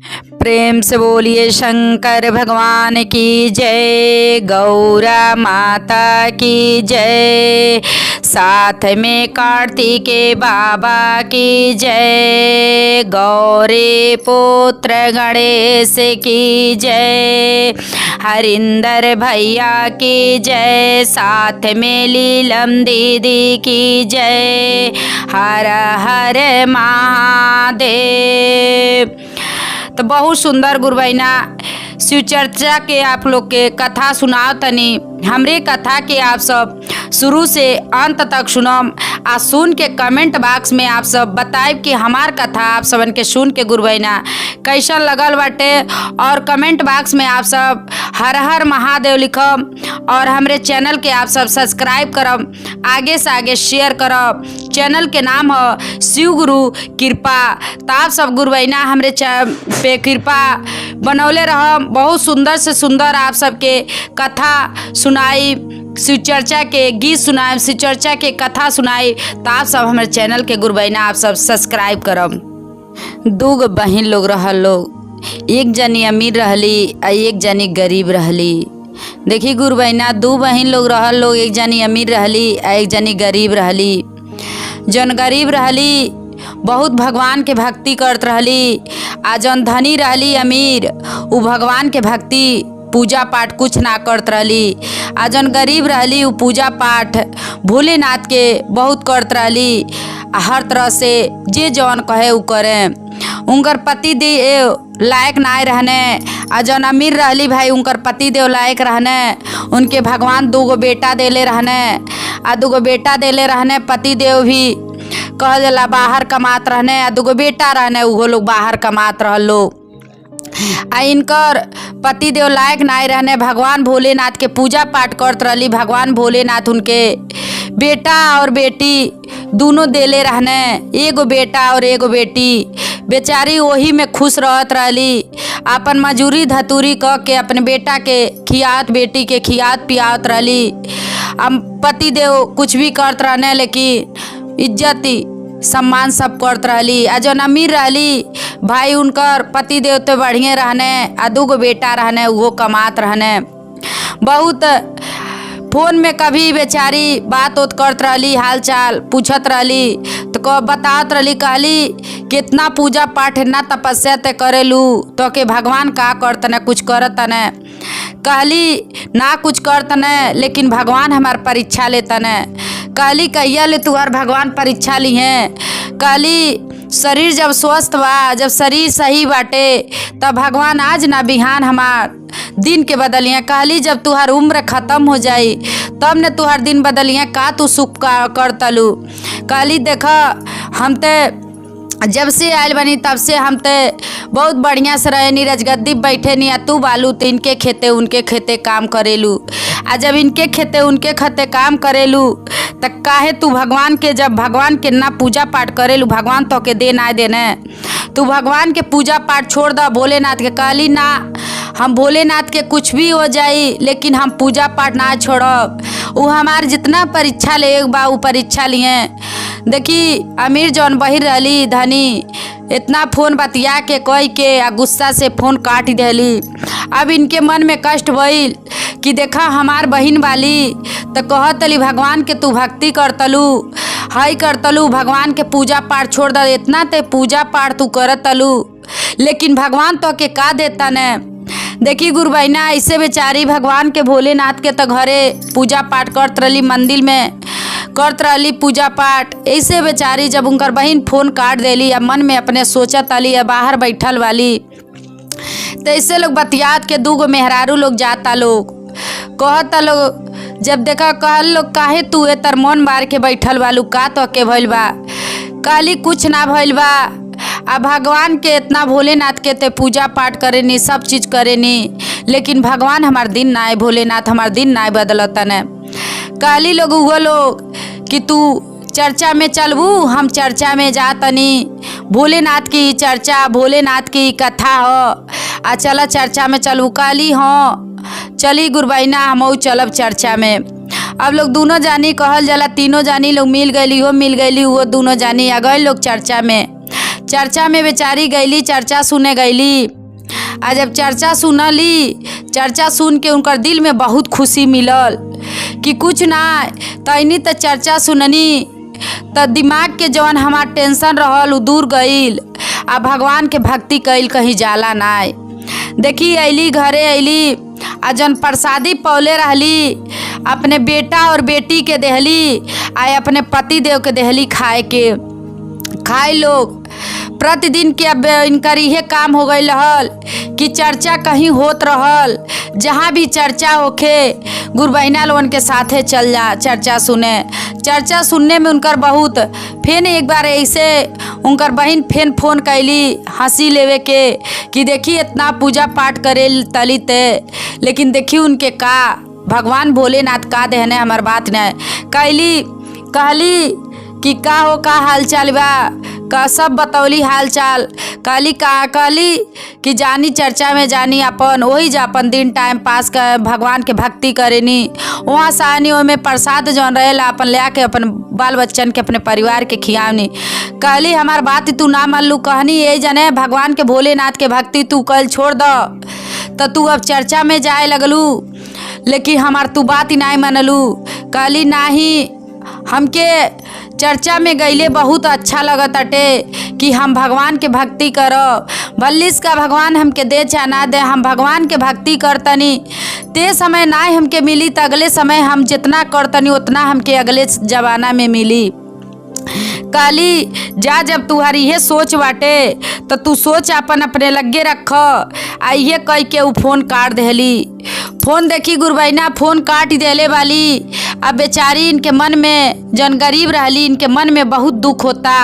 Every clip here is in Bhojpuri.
प्रेम से बोलिए शंकर भगवान की जय, गौरा माता की जय, साथ में कार्तिकेय बाबा की जय, गौरी पुत्र गणेश की जय, हरिंदर भैया की जय, साथ में लीलम दीदी की जय, हर हर महादेव। तो बहुत सुंदर गुरुबैना शिव चर्चा के आप लोग के कथा सुनाओ तनी। हमरे कथा के आप सब शुरू से अंत तक सुनम आ सुन के कमेंट बॉक्स में आप सब बताएब कि हमार कथा आप सबन के सुन के गुरुबैना कैसा लगल बाटे, और कमेंट बॉक्स में आप सब हर हर महादेव लिखम और हमरे चैनल के आप सब सब्सक्राइब करम, आगे से आगे शेयर करब। चैनल के नाम है शिव गुरु कृपा। तो आप सब गुरुबैना हमरे पे कृपा बनौले रहम। बहुत सुंदर से सुंदर आप सबके कथा सुनाई, शिव चर्चा के गीत सुनाए, शिव चर्चा के कथा सुनाई। तो आप सब हमारे चैनल के गुरुबैना आप सब सब्सक्राइब करब। दूगो बहन लोग रहल लोग, एक जनी अमीर रहली आ एक जनी गरीब रहली। देखी गुरुबैना दू बहन लोग रहल लोग, एक जनी अमीर रहली आ एक जनी गरीब रहली। जौन गरीब रहली बहुत भगवान के भक्ति करत रहली, आ जौन धनी रहली अमीर उ भगवान के भक्ति पूजा पाठ कुछ ना करत रहली। आ जौन गरीब रहली उ पूजा पाठ भोलेनाथ के बहुत करत रहली, हर तरह से जे जौन कहे उ करे। उनकर पति देव लायक ना रहने, आ जौन अमीर रहली भाई उनकर पति देव लायक रहने। उनके भगवान दूगो बेटा देले रहने, आ दूगो बेटा देले रहने। पति देव भी कह जाला बाहर कमात रहने, आ दूगो बेटा रहने उहो लोग बाहर कमात रहल लोग। आ इनकर पति देव लायक ना रहने, भगवान भोलेनाथ के पूजा पाठ करत रहली। भगवान भोलेनाथ उनके बेटा और बेटी दोनों देले रहने, एगो बेटा और एगो बेटी। बेचारी वही में खुश रहत रहली, अपन मजूरी धतूरी क के अपने बेटा के खियात, बेटी के खियात पियात रहली। अब पति देव कुछ भी करत रहने, लेकिन इज्जती सम्मान सब करत रहली। आ जौन अमीर रहली भाई उनकर पति देव तो बढ़िया रहने, आ दूगो बेटा रहने उहो कमात रहने। बहुत फोन में कभी बेचारी बात उत करत रहली, हाल चाल पूछत रहली, तो बतावत रहली, कहली कितना पूजा पाठ इतना तपस्या ते करेलू, तो के भगवान का करत न कुछ करत न। कहली ना कुछ करत न, लेकिन भगवान हमार परीक्षा लेता न। कहली कहिया ले तुहार भगवान परीक्षा ली हैं। कहली शरीर जब स्वस्थ बा, जब शरीर सही बाटे, तब भगवान आज ना बिहान हमार दिन के बदलिया। कहली जब तुहार उम्र खत्म हो जाई तब ने तुहार दिन बदलिया, का तू सुख कर तलू। कहली देखा हम ते जब से आयल बनी तब से हम ते बहुत बढ़िया से रहे, नी रजगद्दी बैठे नी, आ तू बालू तो इनके खेते उनके खेते काम करेलू। आ जब इनके खेते उनके खेते काम करेलू तो काहे तू भगवान के, जब भगवान के ना पूजा पाठ करेलू, भगवान तो के दे ना देने, तू भगवान के पूजा पाठ छोड़ दा भोलेनाथ के। कहली ना हम भोलेनाथ के कुछ भी हो जाई, लेकिन हम पूजा पाठ ना छोड़ब। वो हमार जितना परीक्षा ले बा उ परीक्षा लिए। देखी अमीर जौन बहिर रहली धनी इतना फोन बतिया के कह के आ गुस्सा से फोन काट देली। अब इनके मन में कष्ट भइल कि देखा हमार बहिन वाली तो कहतली भगवान के तू भक्ति करतलू, हाई करतलू, भगवान के पूजा पाठ छोड़ द, इतना ते पूजा पाठ तू करतलू, लेकिन भगवान तो के का देता न। देखी गुरुबैना ऐसे बेचारी भगवान के भोलेनाथ के तो घरे पूजा पाठ करत रहली, मंदिर में करत रहली पूजा पाठ। ऐसे बेचारी जब उनकर बहन फोन काट देली, अब मन में अपने सोचत आली, अब बाहर बैठल वाली, तो ऐसे लोग बतियात के दूगो मेहरारू लोग जाता लोग कहता लोग, जब देखा कहल लोग काहे तू ए तर मन मार के बैठल वालू, का तो के भइल बा। कहली कुछ ना भइल बा, अब भगवान के इतना भोलेनाथ के ते पूजा पाठ करेनी, सब चीज करेनी, लेकिन भगवान हमार दिन ना, भोलेनाथ हमार दिन ना बदलता न। कहली लोग उहो लोग कि तू चर्चा में चलबू, हम चर्चा में जातनी, भोलेनाथ की चर्चा, भोलेनाथ की कथा हो, आ चला चर्चा में चलबू। कहली हाँ चली गुरुबैना हम चलब चर्चा में। अब लोग दोनों जानी कहल जाला, तीनों जानी लोग मिल गई, हो मिल गई, वो दोनों जानी आ गए लोग चर्चा में। चर्चा में बेचारी गईली, चर्चा सुने गईली। आ जब चर्चा सुनली, चर्चा सुन के उनकर दिल में बहुत खुशी मिलल कि कुछ ना तैनी तो चर्चा सुननी तो दिमाग के जवन हमार टेंशन रहल उ दूर गईल। आ भगवान के भक्ति कईल कहीं जाला नाय। देखी अली घरे अली आ जन प्रसादी पौले रहली अपने बेटा और बेटी के देहली, आ अपने पति देव के देहली खाए के। खाए लोग प्रतिदिन के अब इनकर इहे काम हो गई रहल कि चर्चा कहीं होत रहल, जहाँ भी चर्चा होखे गुरु बहिना लोगन के साथे चल जा चर्चा सुने। चर्चा सुनने में उनकर बहुत फिर एक बार ऐसे उनकर बहन फिर फोन कैली हंसी लेवे के कि देखी इतना पूजा पाठ करे तली ते, लेकिन देखी उनके का भगवान भोलेनाथ का देहने हमार बात न कहली कि का हो का हाल चाल बा, का सब बतौली हाल चाल। कहली कि जानी चर्चा में जानी अपन वही जा अपन दिन टाइम पास कर भगवान के भक्ति करेनी। वहाँ सानी में प्रसाद जौन रहेला अपन ले के अपन बाल बच्चन के अपने परिवार के खियावनी। कहली हमार बात तू ना मान लू, कहनी यही जने भगवान के भोलेनाथ के भक्ति तू कल छोड़ द तो तू अब चर्चा में जाए लगलू, लेकिन हमार तू बात ही नहीं मनलू। कहली नाही, हमके चर्चा में गईले बहुत अच्छा लगत अटे कि हम भगवान के भक्ति करो। बल्लिस का भगवान हमके दे चाहे ना दे, हम भगवान के भक्ति करतनी। ते समय ना हमके मिली तो अगले समय हम जितना करतनी उतना हमके अगले जमाना में मिली। कहली जा जब तुम्हारी ये सोच बाटे तो तू सोच अपन अपने लगे रख। आइए कह के वो फोन काट देली। फोन देखी गुरु बहिना फोन काट देले वाली। अब बेचारी इनके मन में जन गरीब रहली इनके मन में बहुत दुख होता।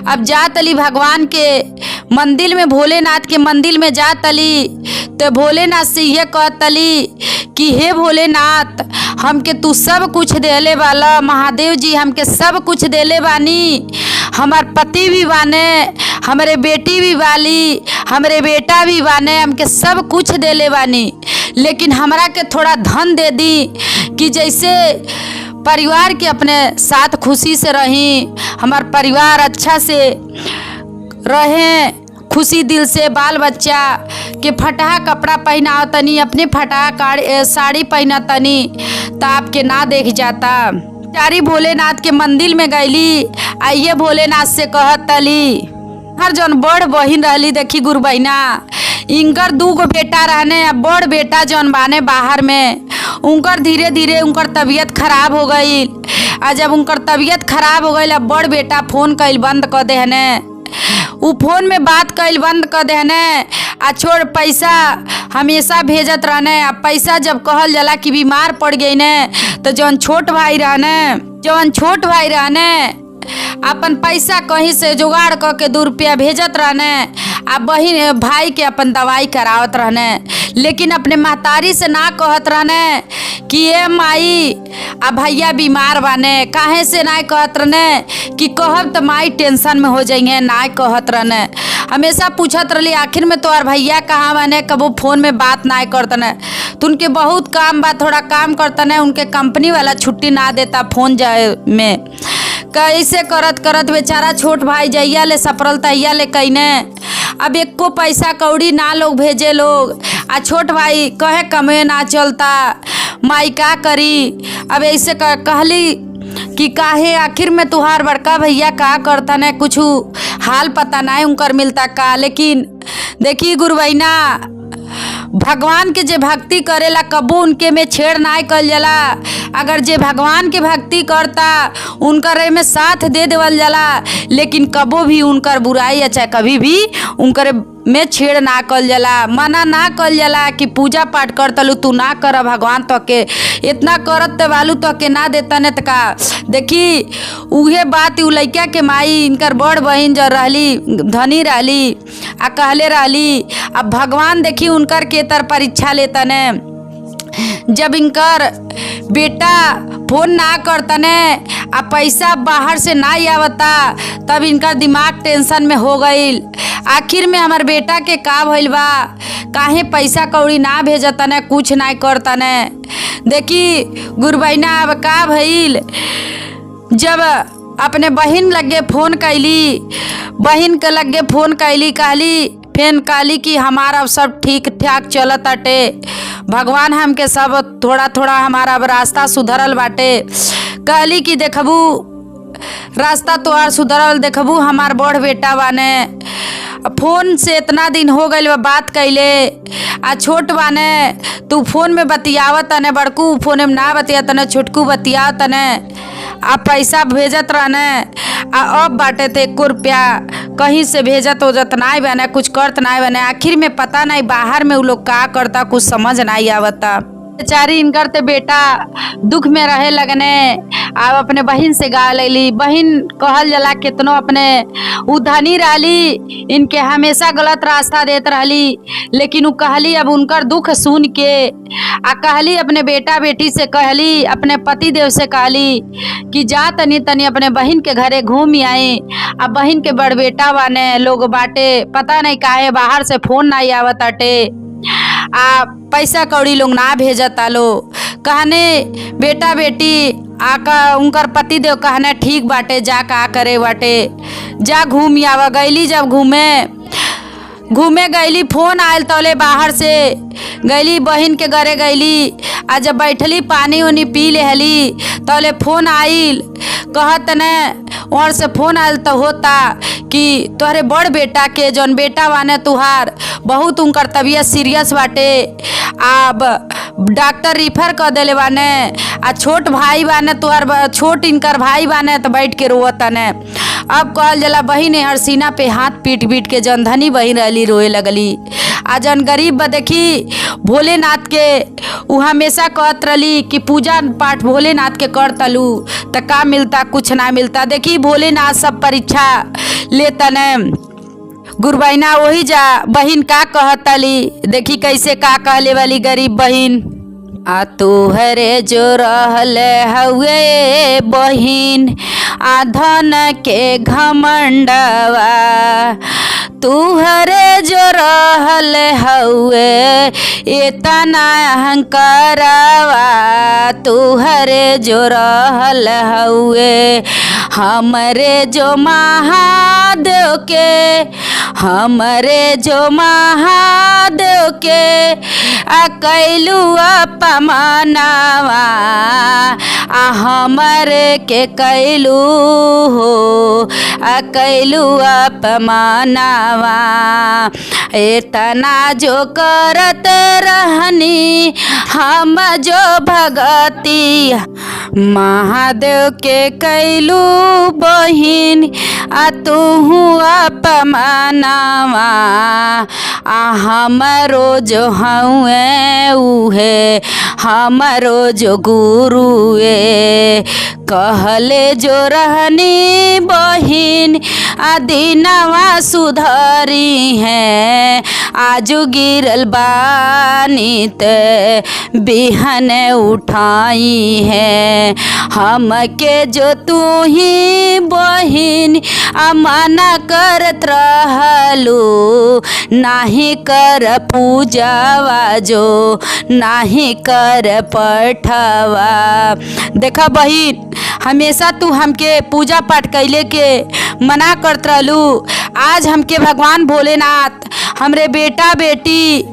अब जा तली भगवान के मंदिर में, भोलेनाथ के मंदिर में जा तली तो भोलेनाथ से यह कहतली कि हे भोलेनाथ हमके तू सब कुछ देले वाला, महादेव जी हमके सब कुछ देले बानी। हमार पति भी बाने, हमारे बेटी भी वाली, हमारे बेटा भी बाने, हमके सब कुछ देले बानी, लेकिन हमरा के थोड़ा धन दे दी कि जैसे परिवार के अपने साथ खुशी से रही, हमार परिवार अच्छा से रहे खुशी दिल से, बाल बच्चा के फटा कपड़ा पहनाओ तनी, अपने फटा साड़ी पहना तनी तो आपके ना देख जाता। चारी भोलेनाथ के मंदिर में गईली। आइए भोलेनाथ से कहत तली हर जौन बड़ बहिन रहली देखी गुरु बहिना इनकर 2 गो बेटा रहने। बड़ बेटा जौन बाने बाहर में उनकर धीरे धीरे उनकर तबीयत खराब हो गई। आ जब उनकर तबीयत खराब हो गई अब बड़ बेटा फोन कईल बंद कर देहने। उ फोन में बात कईल बंद कर देहने आ छोड़ पैसा हमेशा भेजत रहने। अब पैसा जब कहल जाला कि बीमार पड़ गई ने तो जौन छोट भाई रहने अपन पैसा कहीं से जुगाड़ करके 2 रुपया भेजत रहने। आ बहिन भाई के अपन दवाई करावत रहने, लेकिन अपने महतारी से ना कहत रहने कि ये माई आ भैया बीमार बाने। काहे से ना कहत रहने कि कहब तो माई टेंशन में हो जाएंगे, ना कहत रहने। हमेशा पूछत रही आखिर में तोहर भैया कहाँ बाने, कबो फोन में बात ना करतने। तो उनके बहुत काम बा, थोड़ा काम करतने, उनके कंपनी वाला छुट्टी ना देता फोन जाए में। कैसे करत करत बेचारा छोट भाई जइया ले सपरल तैया ले कईने। अब एको पैसा कौड़ी ना लोग भेजे लोग। आ छोट भाई कहे कमे ना चलता, माई का करी। अब ऐसे कहली कि काहे आखिर में तुहार बड़का भैया का करता ने, कुछ हाल पता नहीं उनकर मिलता का। लेकिन देखी गुरु बहिना भगवान के जे भक्ति करेला कबू उनके में छेड़ ना कल जाला। अगर जे भगवान के भक्ति करता उनकर में साथ दे देवल जाला, लेकिन कबो भी उनकर बुराई या चाहे कभी भी उनकर में छेड़ ना कल जाला, मना ना कल जाला कि पूजा पाठ कर तलू तू ना कर भगवान तो के इतना करत वालू तो के ना देता ने का। देखी उहे बात उ लइका के माई इनकर बड़ बहिन जो रहली धनी रहली आ कहले रहली। अब भगवान देखी उनकर के तर परीक्षा लेता ने। जब इनकर बेटा फोन ना करतने आ पैसा बाहर से ना आवता तब इनका दिमाग टेंशन में हो गईल। आखिर में हमार बेटा के का भइल बा, काहे पैसा कौड़ी ना भेजतने, कुछ ना करतने। देखी गुरु बहिना अब का भइल, जब अपने बहन लगे फोन कैली, बहन के लगे फोन कैली, कहली फेन कहली कि हमारा सब ठीक ठाक चलत अटे, भगवान हमके सब थोड़ा थोड़ा हमारा अब रास्ता सुधरल बाटे। कहली कि देखबू रास्ता तोहार सुधरल, देखबू हमार बड़ बेटा बाने, फोन से इतना दिन हो गइल बा बात कैले, आ छोट बाने तू फोन में बतियावत तने, बड़कू फोन में ना बतिया तने, छोटकू बतिया तने, आ पैसा भेजत रहने, आ अब बाटे ते 1 रुपया कहीं से भेजत होजत नाई बने, कुछ करत नाई बने। आखिर में पता नहीं बाहर में उ लोग का करता, कुछ समझ नहीं आवता। बेचारी इनकर ते बेटा दुख में रहे लगने, अब अपने बहन से गा लेली। बहन कहल जला कितनो अपने उ धनी रहली, इनके हमेशा गलत रास्ता देत रहली, लेकिन उ कहली अब उनकर दुख सुन के आ कहली अपने बेटा बेटी से, कहली अपने पति देव से कहली कि जा तनी तनी अपने बहन के घरे घूम आई। अब बहन के बड़ बेटा बाने लोग बाटे, पता नहीं काहे बाहर से फोन नहीं आवत अटे, आ पैसा कौड़ी लोग ना भेजता लो। कहने बेटा बेटी आका उनकर पति देव कहने ठीक बाटे, जा का करे बाटे, जा घूम आवा। गईली जब घूमे गईली, फोन आयल तौले बाहर से, गईली बहन के घरे गईली, आ जब बैठली पानी उनी पी लेहली तौले फोन आइल, कहत न और से फोन आयल तो होता कि तोहरे बड़ बेटा के जौन बेटा बाने तुहार बहुत उनकर तबीयत सीरियस बाटे, अब डॉक्टर रिफर कर देले बाने, आ छोट भाई बाने तुहार, छोट इनकर भाई बाने तो बैठ के रोवतने। अब कहल जला बहिन हरसीना पे हाथ पीट पीट के जौन धनी बहिन रहली रोए लगली, आ जौन गरीब बा देखी भोलेनाथ के उ हमेशा कहत रहली कि पूजा पाठ भोलेनाथ के कर तलू तो का मिलता, कुछ ना मिलता। देखी भोलेनाथ सब परीक्षा लेतने। गुरबैना वही जा बहिन का कहतली, देखी कैसे का कहले वाली गरीब बहिन। आ तोहरे जो रहल हउए बहिन आ धन के घमंडवा, तुहरे जो रहल हउए इतना अहंकारवा, तुहरे जो रहल हउए हमरे जो महादेव के, हमरे जो महादेव के आ कैलू अपमानवा, आ हमरे के कैलू हो आ कैलू अपमानवा। इतना जो करत रहनी हम जो भगती, महादेव के कैलू बहिन आ तुहू अपमानवा, आ हमरो जो हउए उहे हमरो जो गुरुए, कहले जो रहनी बहिन आ दिनवा सुधरी है, आजू गिरल बानी ते बिहन उठाई है, हमके जो तू ही बहिन आ मना करत रहलू, नाही कर पूजावा जो नाही कर पठवा। देखा बहिन हमेशा तू हमके पूजा पाठ कैले के मना करत रहलू, आज हमके भगवान भोलेनाथ हमरे बेटा बेटी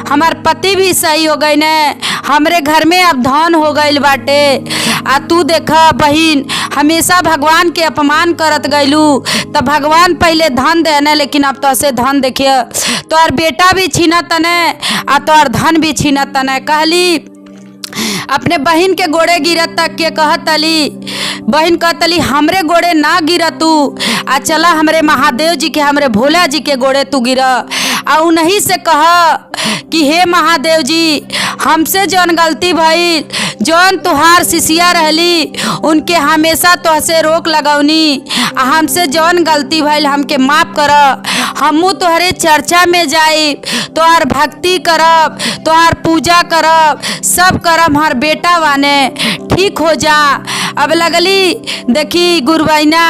हमार पति भी सही हो गई ने, हमरे घर में अब धन हो गईल बाटे। आ तू देखा बहिन हमेशा भगवान के अपमान करत गईलू, तब भगवान पहले धन देने, लेकिन अब तो ऐसे धन देखिए तोहर बेटा भी छीनत तने आ तोहर धन भी छीनत तने। कहली अपने बहन के गोड़े गिरत तक के कहतली, बहन कहतली हमरे गोड़े ना गिर तू, आ चला हमरे महादेव जी के हमरे भोला जी के गोड़े तू गिर, आ उन्हीं से कह कि हे महादेव जी हमसे जौन गलती भइल, जौन तुहार शिष्या रहली उनके हमेशा तोहसे रोक लगौनी, आ हमसे जौन गलती भइल हमके माफ़ कर, हमू तोहरे चर्चा में जाई, तोहार भक्ति करब, तोहार पूजा करब, सब करब, हमार बेटा वाने ठीक हो जा। अब लगली देखी गुरबैना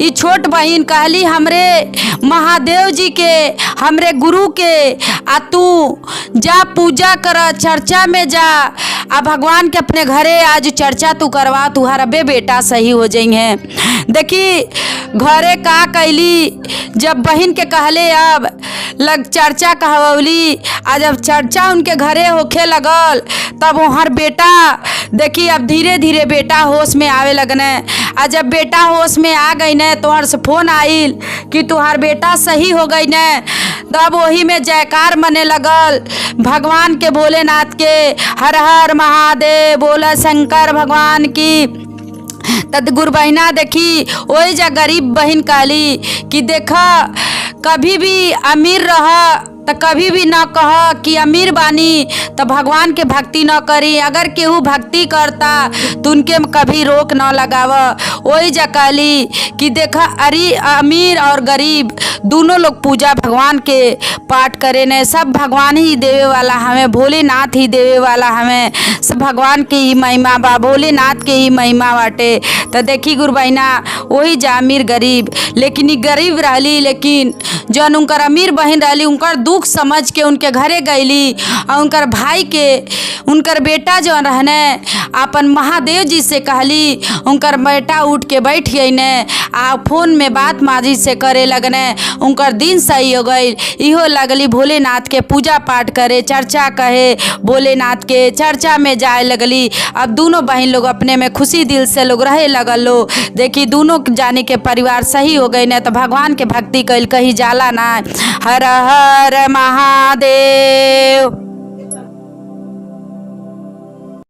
ई छोट बहिन कहली हमरे महादेव जी के हमरे गुरु के आ तू जा पूजा कर, चर्चा में जा, आ भगवान के अपने घरे आज चर्चा तू करवा, तुहार अबे बेटा सही हो जाइए। देखी घरे का कैली, जब बहन के कहले अब लग चर्चा कहवली, आज जब चर्चा उनके घरे होखे लगल तब वहाँ बेटा देखी अब धीरे धीरे बेटा होश में आवे लगने। आज जब बेटा होश में आ गई ने तोहर से फोन आइल कि तुहार बेटा सही हो गई ने, तब वही में जयकार मने लगल भगवान के, भोलेनाथ के, हर हर महादेव, बोला शंकर भगवान की। तद गुरु बहिना देखी वही जा गरीब बहन कहली कि देखा कभी भी अमीर रह तो कभी भी न कह कि अमीर बानी तो भगवान के भक्ति न करी, अगर केहू भक्ति करता तो उनके कभी रोक न लगाव। वही जा कहली कि देखा अरे अमीर और गरीब दोनों लोग पूजा भगवान के पाठ करे ने, सब भगवान ही देवे वाला हमें, भोलेनाथ ही देवे वाला हमें, सब भगवान के ही महिमा बा, भोलेनाथ के ही महिमा बाटे। तो देखी गुरु बहिना वही जा अमीर गरीब, लेकिन ई गरीब रहली, लेकिन जौन उनकर अमीर बहन रहली उनकर दुख समझ के उनके घरे गईली और उनकर भाई के, उनकर बेटा जो रहने अपन महादेव जी से कहली, उनकर बेटा उठ के बैठ गई ने आ फोन में बात माजी से करे लगने, उनकर दिन सही हो गई। इहो लगली भोलेनाथ के पूजा पाठ करे, चर्चा कहे भोलेनाथ के, चर्चा में जाए लगली। अब दोनों बहन लोग अपने में खुशी दिल से लोग रहे लगल लो। देखी दोनों जाने के परिवार सही हो गई ने तो भगवान के भक्ति कैल कहीं जाला ना। हर हर महादेव।